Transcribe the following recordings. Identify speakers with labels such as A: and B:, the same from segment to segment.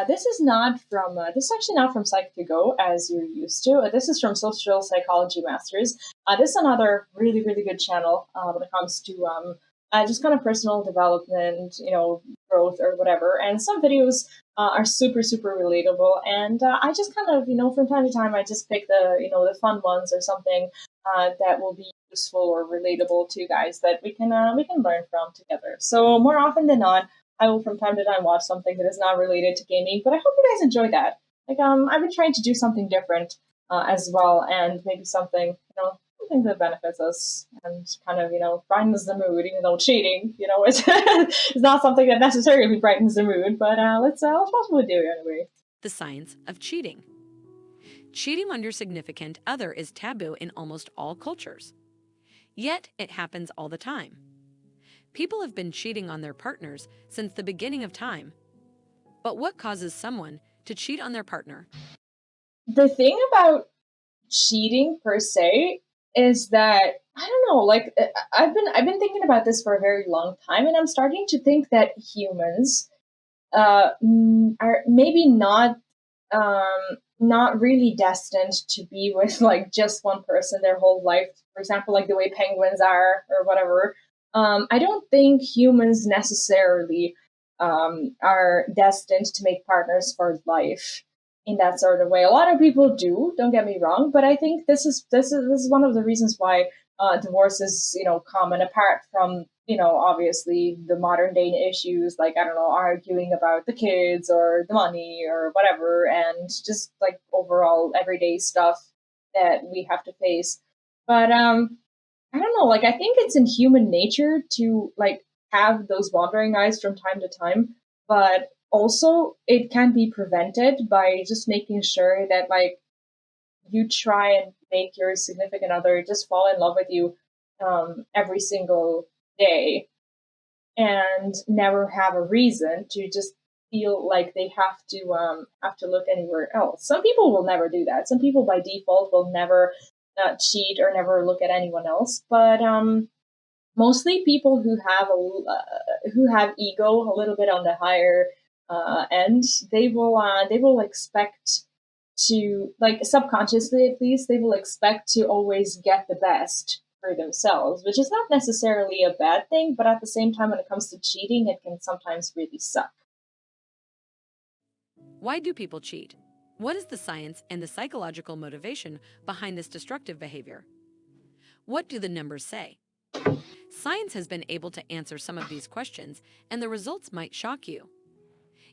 A: this is not from this is actually not from Psych2Go as you're used to. This is from Social Psychology Masters. This is another really good channel when it comes to just kind of personal development, growth or whatever. And some videos are super relatable. And I just kind of from time to time I just pick the fun ones or something that will be useful or relatable to you guys that we can learn from together. So more often than not, I will from time to time watch something that is not related to gaming, but I hope you guys enjoy that. Like I've been trying to do something different as well, and maybe something that benefits us and kind of brightens the mood, even though cheating, it's it's not something that necessarily brightens the mood, but let's possibly do it anyway.
B: The science of cheating. Cheating on your significant other is taboo in almost all cultures. Yet it happens all the time. People have been cheating on their partners since the beginning of time. But what causes someone to cheat on their partner?
A: The thing about cheating per se is that I don't know, like I've been thinking about this for a very long time, and I'm starting to think that humans are maybe not really destined to be with like just one person their whole life. For example, like the way penguins are or whatever. I don't think humans necessarily are destined to make partners for life in that sort of way. A lot of people do, don't get me wrong, but I think this is one of the reasons why divorce is common. Apart from obviously the modern day issues like I don't know arguing about the kids or the money or whatever, and just like overall everyday stuff that we have to face. But I don't know, like I think it's in human nature to like have those wandering eyes from time to time, but also it can be prevented by just making sure that like you try and make your significant other just fall in love with you every single day and never have a reason to just feel like they have to look anywhere else. Some people will never do that. Some people by default will never cheat or never look at anyone else. But mostly people who have ego a little bit on the higher end, they will expect to, like subconsciously at least, they will expect to always get the best for themselves, which is not necessarily a bad thing, but at the same time when it comes to cheating it can sometimes really suck.
B: Why do people cheat? What is the science and the psychological motivation behind this destructive behavior? What do the numbers say? Science has been able to answer some of these questions, and the results might shock you.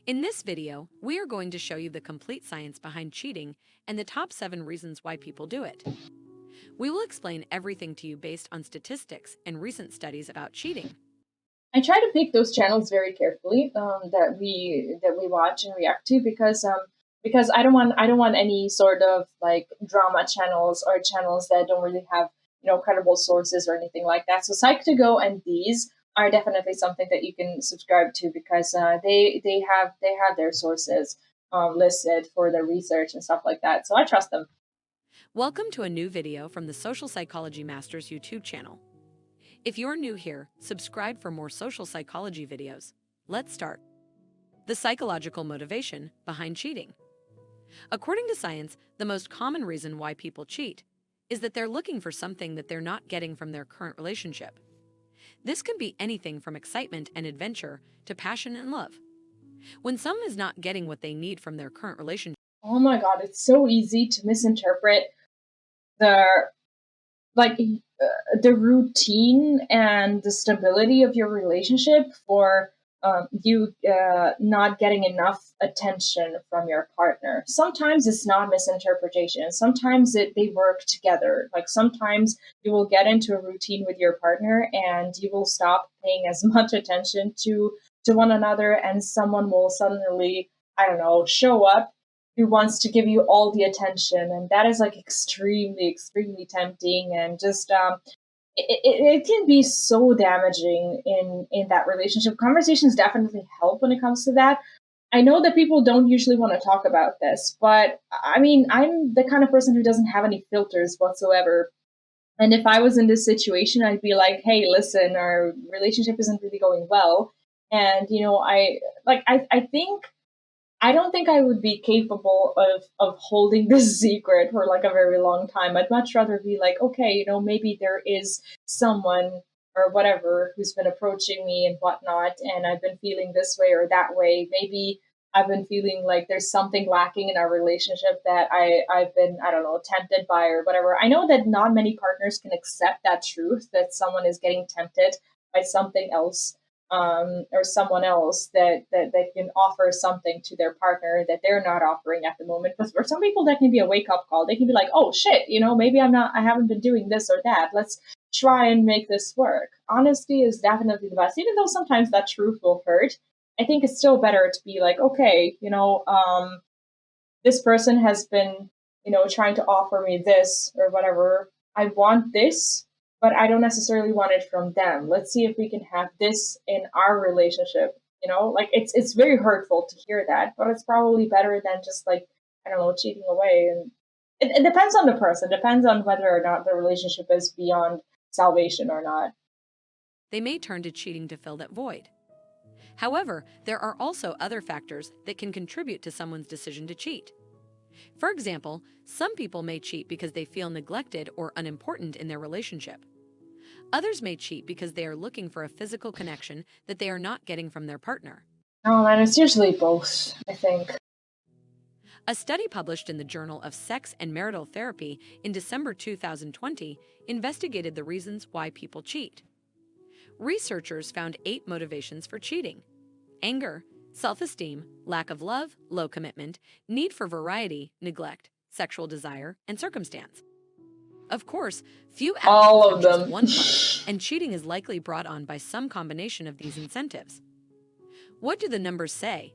B: In this video, we are going to show you the complete science behind cheating and the top 7 reasons why people do it. We will explain everything to you based on statistics and recent studies about cheating.
A: I try to pick those channels very carefully that we watch and react to because I don't want any sort of like drama channels or channels that don't really have credible sources or anything like that. So Psych2Go and these are definitely something that you can subscribe to because they have their sources listed for their research and stuff like that. So I trust them.
B: Welcome to a new video from the Social Psychology Masters YouTube channel. If you're new here, subscribe for more social psychology videos. Let's start. The psychological motivation behind cheating. According to science, the most common reason why people cheat is that they're looking for something that they're not getting from their current relationship. This can be anything from excitement and adventure to passion and love. When someone is not getting what they need from their current relationship,
A: Oh my god, it's so easy to misinterpret the like the routine and the stability of your relationship for you not getting enough attention from your partner. Sometimes it's not misinterpretation. Sometimes they work together. Like sometimes you will get into a routine with your partner and you will stop paying as much attention to one another, and someone will suddenly, I don't know, show up who wants to give you all the attention, and that is like extremely tempting, and just it can be so damaging in that relationship. Conversations definitely help when it comes to that. I know that people don't usually want to talk about this, but I mean, I'm the kind of person who doesn't have any filters whatsoever. And if I was in this situation, I'd be like, hey, listen, our relationship isn't really going well. And, I think I don't think I would be capable of holding this secret for like a very long time. I'd much rather be like, okay, maybe there is someone or whatever who's been approaching me and whatnot, and I've been feeling this way or that way. Maybe I've been feeling like there's something lacking in our relationship that I've been, I don't know, tempted by or whatever. I know that not many partners can accept that truth that someone is getting tempted by something else, or someone else that can offer something to their partner that they're not offering at the moment. But for some people, that can be a wake up call. They can be like, "Oh shit, maybe I haven't been doing this or that. Let's try and make this work." Honesty is definitely the best, even though sometimes that truth will hurt. I think it's still better to be like, okay, this person has been, trying to offer me this or whatever. I want this, but I don't necessarily want it from them. Let's see if we can have this in our relationship. Like it's very hurtful to hear that, but it's probably better than just like, I don't know, cheating away. And it depends on the person, depends on whether or not the relationship is beyond salvation or not.
B: They may turn to cheating to fill that void. However, there are also other factors that can contribute to someone's decision to cheat. For example, some people may cheat because they feel neglected or unimportant in their relationship. Others may cheat because they are looking for a physical connection that they are not getting from their partner.
A: Oh man, it's usually both, I think.
B: A study published in the Journal of Sex and Marital Therapy in December 2020 investigated the reasons why people cheat. Researchers found 8 motivations for cheating: anger, self-esteem, lack of love, low commitment, need for variety, neglect, sexual desire, and circumstance. Of course, few actions
A: All
B: have
A: of
B: just
A: them.
B: one cause, and cheating is likely brought on by some combination of these incentives. What do the numbers say?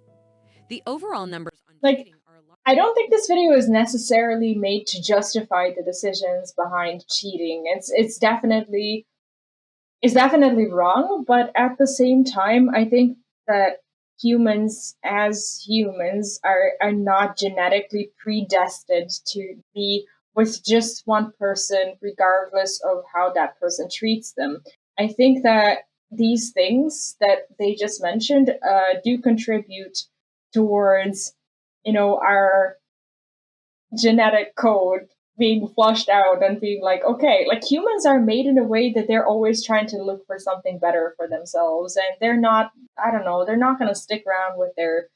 B: The overall numbers on
A: Like,
B: cheating are alarming.
A: I don't think this video is necessarily made to justify the decisions behind cheating. It's definitely wrong, but at the same time, I think that humans as humans are not genetically predestined to be with just one person regardless of how that person treats them. I think that these things that they just mentioned do contribute towards our genetic code being flushed out and being like, okay, like humans are made in a way that they're always trying to look for something better for themselves, and they're not, I don't know, they're not going to stick around with their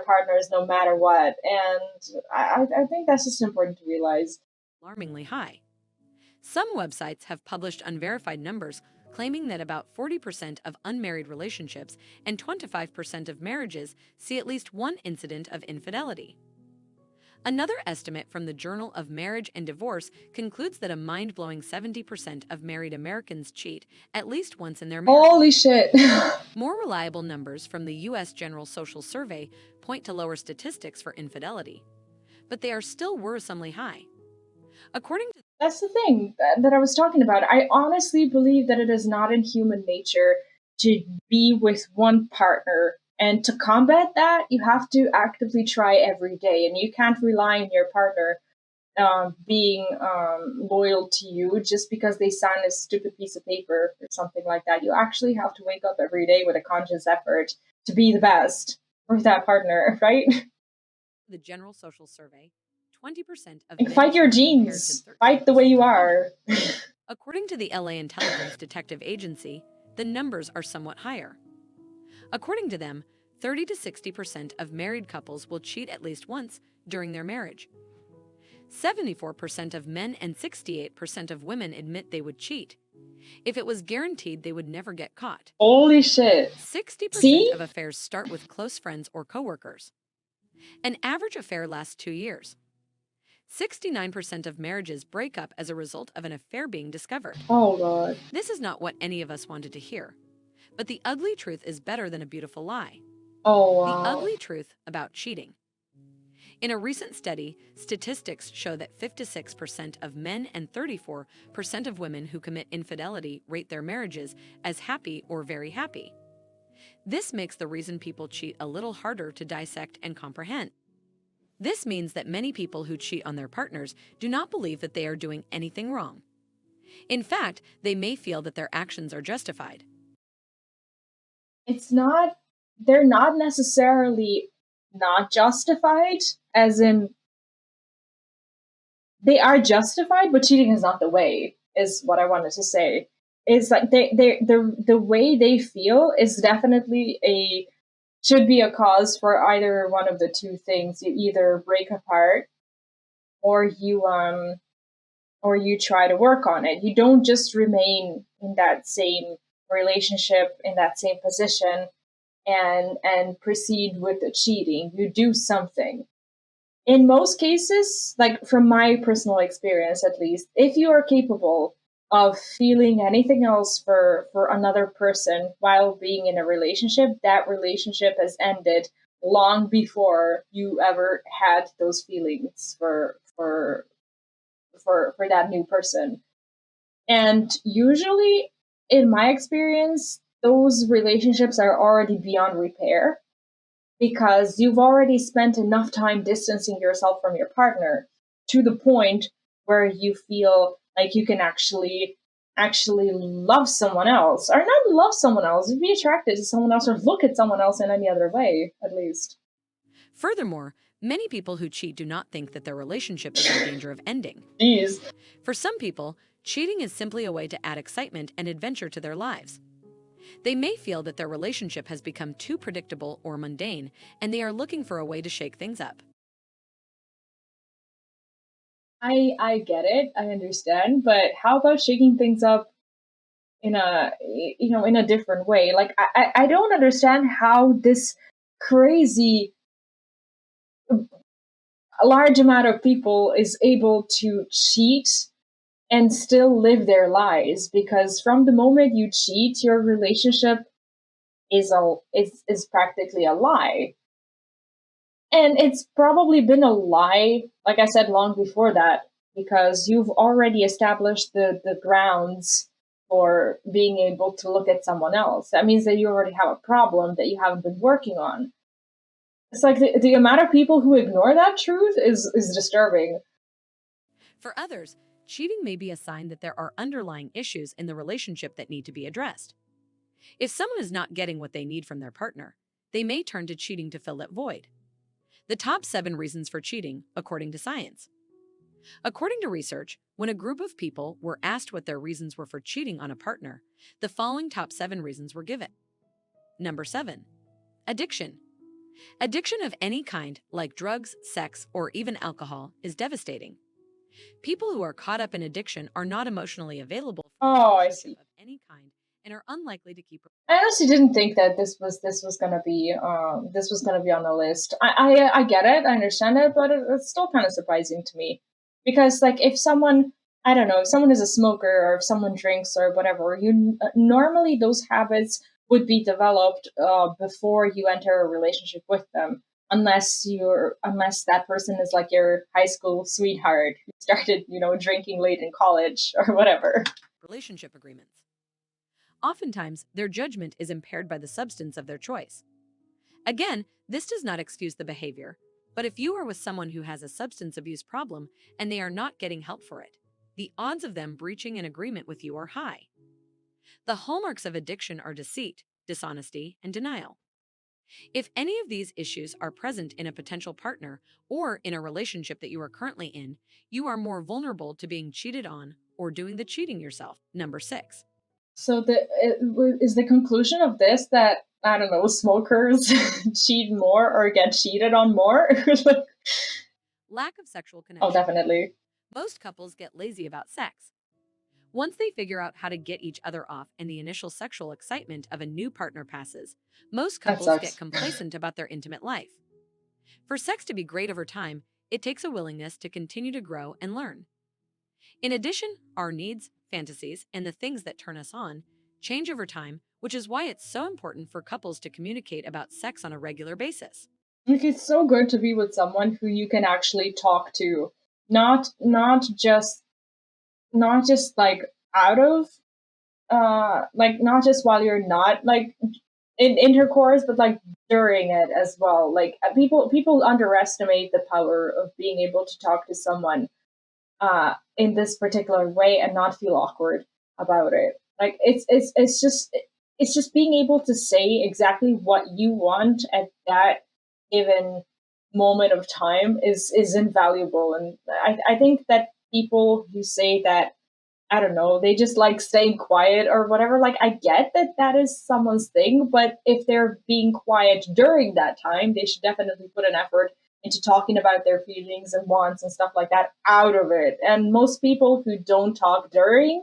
A: partners no matter what. And I think that's just important to realize.
B: Alarmingly high. Some websites have published unverified numbers claiming that about 40% of unmarried relationships and 25% of marriages see at least one incident of infidelity. Another estimate from the Journal of Marriage and Divorce concludes that a mind-blowing 70% of married Americans cheat at least once in their marriage.
A: Holy shit.
B: More reliable numbers from the U.S. General Social Survey point to lower statistics for infidelity, but they are still worrisomely high. According to
A: That's the thing that I was talking about. I honestly believe that it is not in human nature to be with one partner. And to combat that, you have to actively try every day. And you can't rely on your partner being loyal to you just because they sign a stupid piece of paper or something like that. You actually have to wake up every day with a conscious effort to be the best for that partner, right?
B: the General Social Survey, 20% of
A: Like,
B: men
A: fight your
B: cheat compared to
A: genes, fight the way
B: 13%
A: you
B: of women.
A: are.
B: According to the LA Intelligence Detective Agency, the numbers are somewhat higher. According to them, 30 to 60% of married couples will cheat at least once during their marriage. 74% of men and 68% of women admit they would cheat. If it was guaranteed they would never get caught.
A: Holy shit.
B: 60%
A: See?
B: of affairs start with close friends or coworkers. An average affair lasts 2 years. 69% of marriages break up as a result of an affair being discovered.
A: Oh god.
B: This is not what any of us wanted to hear. But the ugly truth is better than a beautiful lie.
A: Oh
B: The
A: wow.
B: ugly truth about cheating. In a recent study, statistics show that 56% of men and 34% of women who commit infidelity rate their marriages as happy or very happy. This makes the reason people cheat a little harder to dissect and comprehend. This means that many people who cheat on their partners do not believe that they are doing anything wrong. In fact, they may feel that their actions are justified.
A: They're not necessarily not justified, as in they are justified, but cheating is not the way, is what I wanted to say. Is like the way they feel is definitely a should be a cause for either one of the two things. You either break apart or you try to work on it. You don't just remain in that same relationship, in that same position, and proceed with the cheating. You do something. In most cases, like from my personal experience at least, if you are capable of feeling anything else for another person while being in a relationship, that relationship has ended long before you ever had those feelings for that new person. And usually, in my experience, those relationships are already beyond repair because you've already spent enough time distancing yourself from your partner to the point where you feel like you can actually love someone else, or not love someone else, be attracted to someone else, or look at someone else in any other way, at least.
B: Furthermore, many people who cheat do not think that their relationship is in danger of ending.
A: Jeez.
B: For some people, cheating is simply a way to add excitement and adventure to their lives. They may feel that their relationship has become too predictable or mundane, and they are looking for a way to shake things up.
A: I get it, I understand, but how about shaking things up in a in a different way? Like I don't understand how this crazy a large amount of people is able to cheat and still live their lives, because from the moment you cheat, your relationship is practically a lie. And it's probably been a lie, like I said, long before that, because you've already established the grounds for being able to look at someone else. That means that you already have a problem that you haven't been working on. It's like the amount of people who ignore that truth is disturbing.
B: For others, cheating may be a sign that there are underlying issues in the relationship that need to be addressed. If someone is not getting what they need from their partner, they may turn to cheating to fill that void. The top 7 reasons for cheating, according to science. According to research, when a group of people were asked what their reasons were for cheating on a partner, the following top 7 reasons were given. Number 7. Addiction. Addiction of any kind, like drugs, sex, or even alcohol, is devastating. People who are caught up in addiction are not emotionally available for a
A: Oh, I
B: relationship
A: see.
B: of any kind and are unlikely to keep.
A: I honestly didn't think that this was gonna be this was gonna be on the list. I get it, I understand it, but it's still kind of surprising to me because like if someone I don't know if someone is a smoker or if someone drinks or whatever, you normally those habits would be developed before you enter a relationship with them, unless that person is like your high school sweetheart who started drinking late in college or whatever.
B: Relationship agreements. Oftentimes, their judgment is impaired by the substance of their choice. Again, this does not excuse the behavior, but if you are with someone who has a substance abuse problem and they are not getting help for it, the odds of them breaching an agreement with you are high. The hallmarks of addiction are deceit, dishonesty, and denial. If any of these issues are present in a potential partner or in a relationship that you are currently in, you are more vulnerable to being cheated on or doing the cheating yourself. Number 6.
A: So is the conclusion of this that I don't know smokers cheat more or get cheated on more?
B: Lack of sexual
A: Oh,
B: connection.
A: definitely.
B: Most couples get lazy about sex. Once they figure out how to get each other off and the initial sexual excitement of a new partner passes, most
A: That
B: couples get
A: sucks.
B: complacent about their intimate life. For sex to be great over time, it takes a willingness to continue to grow and learn. In addition, our needs, fantasies, and the things that turn us on change over time, which is why it's so important for couples to communicate about sex on a regular basis.
A: Like it's so good to be with someone who you can actually talk to, not just like out of like not just while you're not like in intercourse, but like during it as well. Like people underestimate the power of being able to talk to someone in this particular way and not feel awkward about it. Like it's just being able to say exactly what you want at that given moment of time is invaluable. And I think that people who say that, I don't know, they just like staying quiet or whatever. Like, I get that that is someone's thing, but if they're being quiet during that time, they should definitely put an effort into talking about their feelings and wants and stuff like that out of it. And most people who don't talk during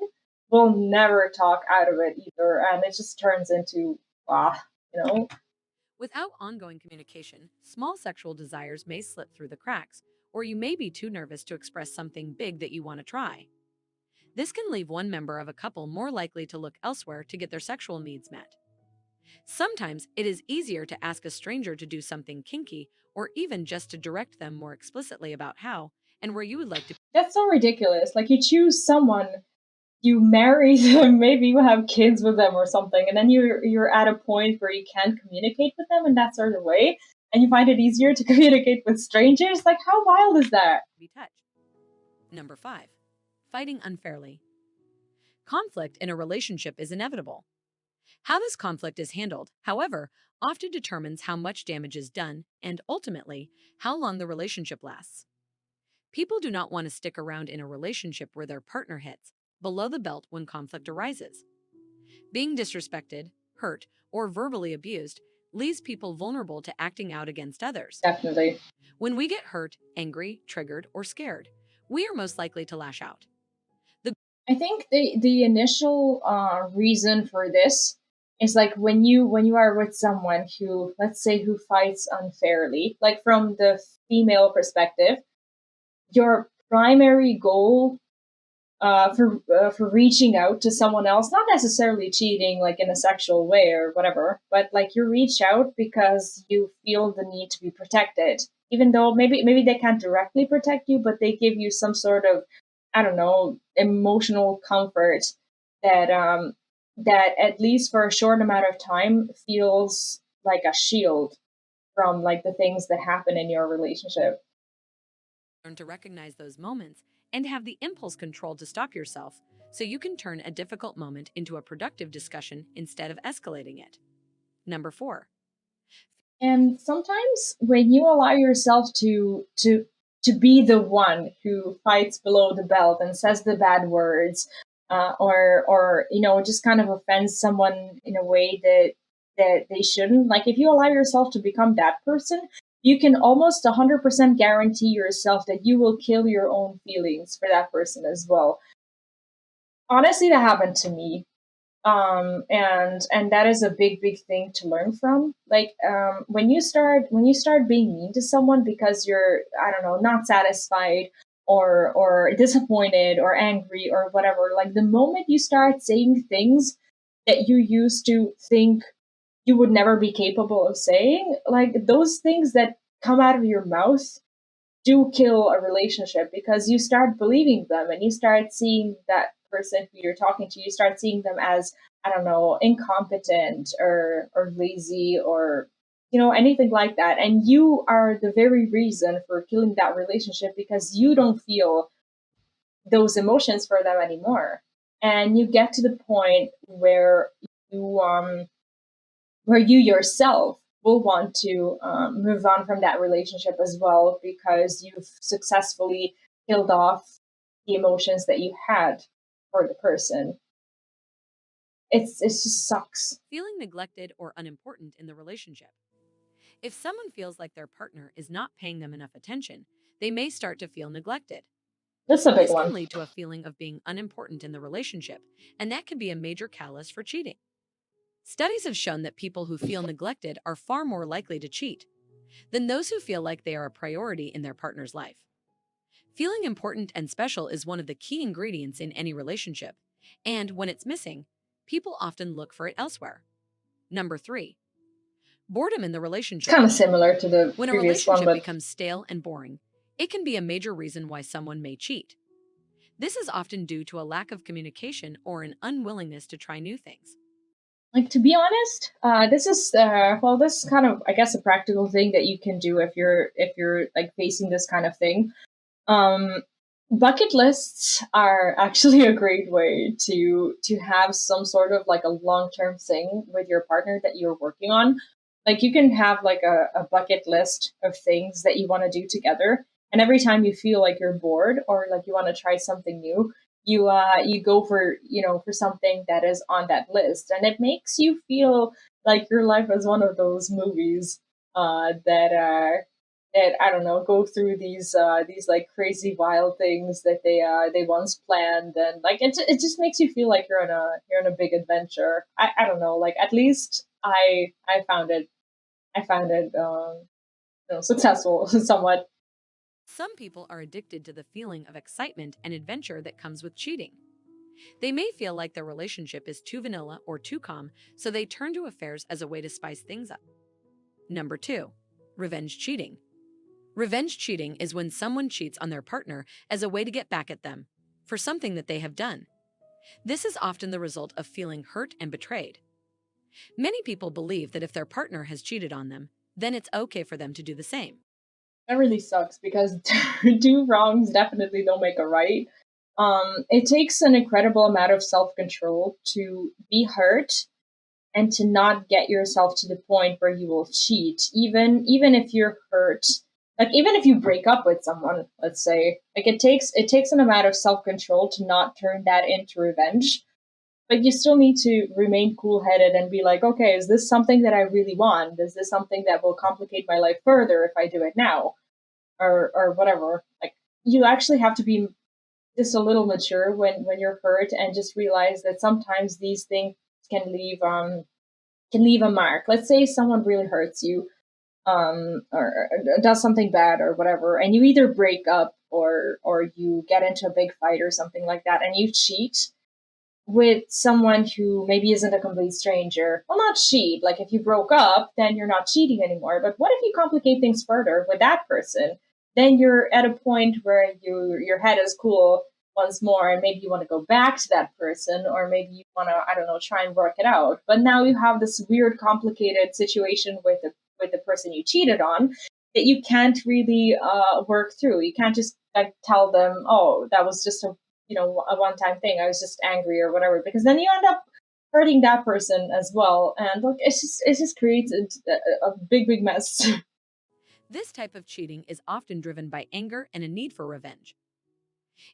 A: will never talk out of it either. And it just turns into, ah, you know,
B: Without ongoing communication, small sexual desires may slip through the cracks, or you may be too nervous to express something big that you want to try. This can leave one member of a couple more likely to look elsewhere to get their sexual needs met. Sometimes it is easier to ask a stranger to do something kinky or even just to direct them more explicitly about how and where you would like to.
A: that's so ridiculous. Like, you choose someone, you marry them, maybe you have kids with them or something, and then you're at a point where you can't communicate with them in that sort of way, and you find it easier to communicate with strangers. Like, how wild is that?
B: Be touched. Number 5. Fighting unfairly. Conflict in a relationship is inevitable. How this conflict is handled, however, often determines how much damage is done and, ultimately, how long the relationship lasts. People do not want to stick around in a relationship where their partner hits below the belt when conflict arises. Being disrespected, hurt, or verbally abused leaves people vulnerable to acting out against others.
A: Definitely.
B: When we get hurt, angry, triggered, or scared, we are most likely to lash out. The
A: I think the initial reason for this is like when you are with someone who, let's say, who fights unfairly, like from the female perspective, your primary goal for reaching out to someone else, not necessarily cheating like in a sexual way or whatever, but like you reach out because you feel the need to be protected, even though maybe they can't directly protect you, but they give you some sort of, I don't know, emotional comfort that that at least for a short amount of time feels like a shield from like the things that happen in your relationship.
B: learn to recognize those moments and have the impulse control to stop yourself so you can turn a difficult moment into a productive discussion instead of escalating it. Number 4.
A: And sometimes when you allow yourself to be the one who fights below the belt and says the bad words, or just kind of offends someone in a way that they shouldn't. Like, if you allow yourself to become that person, you can almost 100% guarantee yourself that you will kill your own feelings for that person as well. Honestly, that happened to me, and that is a big thing to learn from. Like, when you start being mean to someone because you're, I don't know, not satisfied or disappointed or angry or whatever, like the moment you start saying things that you used to think you would never be capable of saying, like those things that come out of your mouth do kill a relationship, because you start believing them and you start seeing that person who you're talking to, you start seeing them as, I don't know, incompetent or lazy or anything like that, and you are the very reason for killing that relationship because you don't feel those emotions for them anymore. And you get to the point you um where you yourself will want to move on from that relationship as well, because you've successfully killed off the emotions that you had for the person. It just sucks.
B: Feeling neglected or unimportant in the relationship. If someone feels like their partner is not paying them enough attention, they may start to feel neglected.
A: That's a big
B: This
A: one.
B: can lead to a feeling of being unimportant in the relationship, and that can be a major catalyst for cheating. Studies have shown that people who feel neglected are far more likely to cheat than those who feel like they are a priority in their partner's life. Feeling important and special is one of the key ingredients in any relationship, and when it's missing, people often look for it elsewhere. Number 3. Boredom in the
A: It's
B: relationship.
A: kind of similar to the
B: When a
A: previous one,
B: relationship
A: but
B: becomes stale and boring, it can be a major reason why someone may cheat. This is often due to a lack of communication or an unwillingness to try new things.
A: like, to be honest, this is kind of, I guess, a practical thing that you can do if you're like facing this kind of thing. Um, Bucket lists are actually a great way to have some sort of like a long term thing with your partner that you're working on. Like you can have like a bucket list of things that you want to do together, and every time you feel like you're bored or like you want to try something new, you go for for something that is on that list, and it makes you feel like your life is one of those movies that I don't know, go through these like crazy wild things that they once planned, and like it just makes you feel like you're on a big adventure. I don't know, like at least I found it successful somewhat.
B: Some people are addicted to the feeling of excitement and adventure that comes with cheating. They may feel like their relationship is too vanilla or too calm, so they turn to affairs as a way to spice things up. Number 2. Revenge cheating. Revenge cheating is when someone cheats on their partner as a way to get back at them for something that they have done. This is often the result of feeling hurt and betrayed. Many people believe that if their partner has cheated on them, then it's okay for them to do the same.
A: That really sucks because two wrongs definitely don't make a right. It takes an incredible amount of self control to be hurt and to not get yourself to the point where you will cheat, even if you're hurt. Like even if you break up with someone, let's say, like it takes an amount of self control to not turn that into revenge. But you still need to remain cool headed and be like, okay, is this something that I really want? Is this something that will complicate my life further if I do it now? Or whatever. Like you actually have to be just a little mature when you're hurt and just realize that sometimes these things can leave a mark. Let's say someone really hurts you, or does something bad or whatever, and you either break up or you get into a big fight or something like that, and you cheat with someone who maybe isn't a complete stranger. Well, not cheat. Like if you broke up, then you're not cheating anymore. But what if you complicate things further with that person? Then you're at a point where your head is cool once more, and maybe you want to go back to that person, or maybe you want to, I don't know, try and work it out. But now you have this weird, complicated situation with the person you cheated on that you can't really work through. You can't just like tell them, oh, that was just a one time thing. I was just angry or whatever, because then you end up hurting that person as well, and look, it just creates a big mess.
B: This type of cheating is often driven by anger and a need for revenge.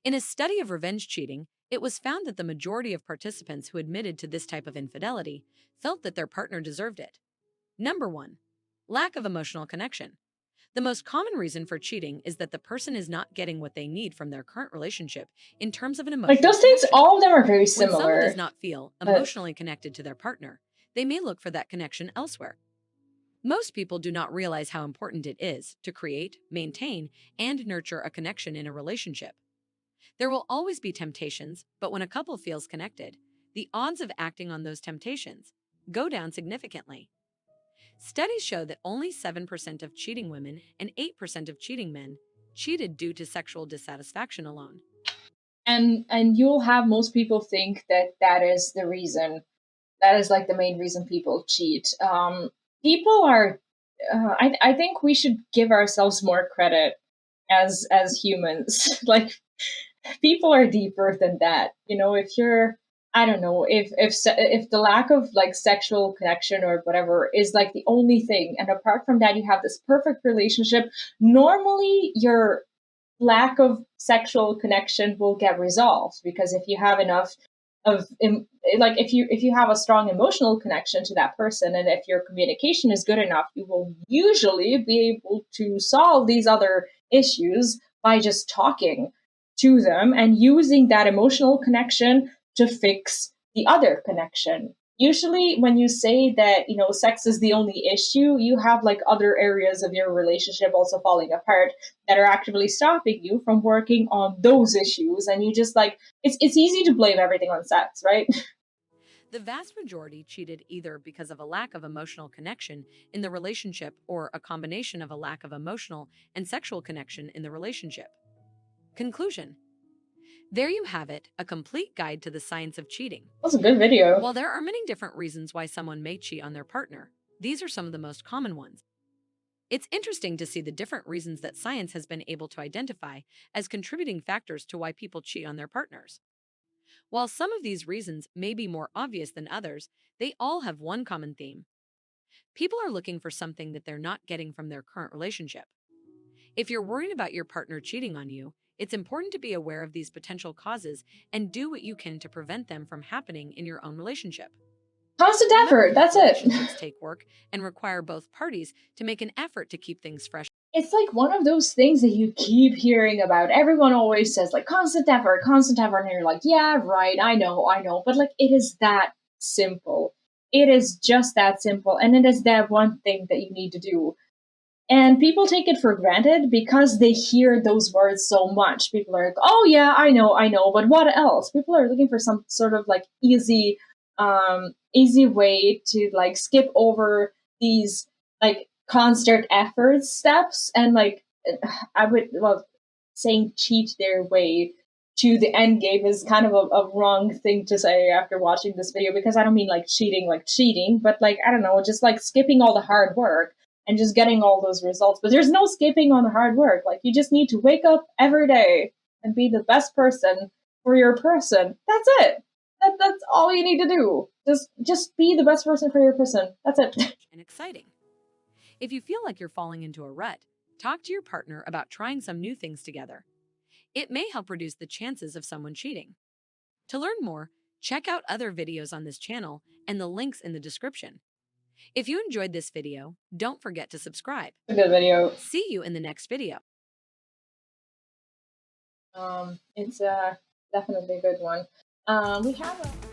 B: In a study of revenge cheating, it was found that the majority of participants who admitted to this type of infidelity felt that their partner deserved it. Number 1. Lack of emotional connection. The most common reason for cheating is that the person is not getting what they need from their current relationship in terms of an
A: Like
B: emotional
A: those things,
B: connection.
A: all of them are very
B: When someone does
A: similar,
B: not feel
A: but
B: emotionally connected to their partner, they may look for that connection elsewhere. Most people do not realize how important it is to create, maintain, and nurture a connection in a relationship. There will always be temptations, but when a couple feels connected, the odds of acting on those temptations go down significantly. Studies show that only 7% of cheating women and 8% of cheating men cheated due to sexual dissatisfaction alone.
A: and you'll have most people think that that is the reason. That is like the main reason people cheat. People are. I think we should give ourselves more credit as humans. Like people are deeper than that. If you're, I don't know, if the lack of like sexual connection or whatever is like the only thing, and apart from that you have this perfect relationship, normally your lack of sexual connection will get resolved, because if you have enough like if you have a strong emotional connection to that person, and if your communication is good enough, you will usually be able to solve these other issues by just talking to them and using that emotional connection to fix the other connection. Usually when you say that sex is the only issue, you have like other areas of your relationship also falling apart that are actively stopping you from working on those issues, and you just like it's easy to blame everything on sex, right?
B: The vast majority cheated either because of a lack of emotional connection in the relationship or a combination of a lack of emotional and sexual connection in the relationship. Conclusion. There you have it, a complete guide to the science of cheating.
A: That's a good video.
B: While there are many different reasons why someone may cheat on their partner, these are some of the most common ones. It's interesting to see the different reasons that science has been able to identify as contributing factors to why people cheat on their partners. While some of these reasons may be more obvious than others, they all have one common theme. People are looking for something that they're not getting from their current relationship. If you're worried about your partner cheating on you, it's important to be aware of these potential causes and do what you can to prevent them from happening in your own relationship.
A: Constant
B: Remember
A: effort.
B: that
A: That's it.
B: relationships take work and require both parties to make an effort to keep things fresh.
A: It's like one of those things that you keep hearing about. Everyone always says like constant effort, and you're like, yeah, right, I know, but like it is that simple. It is just that simple, and it is that one thing that you need to do. And people take it for granted because they hear those words so much. People are like, "Oh yeah, I know, but what else?" People are looking for some sort of like easy way to like skip over these like constant effort steps and like I would well saying cheat their way to the end game is kind of a wrong thing to say after watching this video because I don't mean like cheating, but like I don't know, just like skipping all the hard work and just getting all those results. But there's no skipping on the hard work. Like you just need to wake up every day and be the best person for your person. That's it. That's all you need to do. Just be the best person for your person. That's it.
B: And exciting. If you feel like you're falling into a rut, talk to your partner about trying some new things together. It may help reduce the chances of someone cheating. To learn more, check out other videos on this channel and the links in the description. If you enjoyed this video, don't forget to subscribe.
A: A good video.
B: See you in the next video.
A: It's definitely a good one. We have a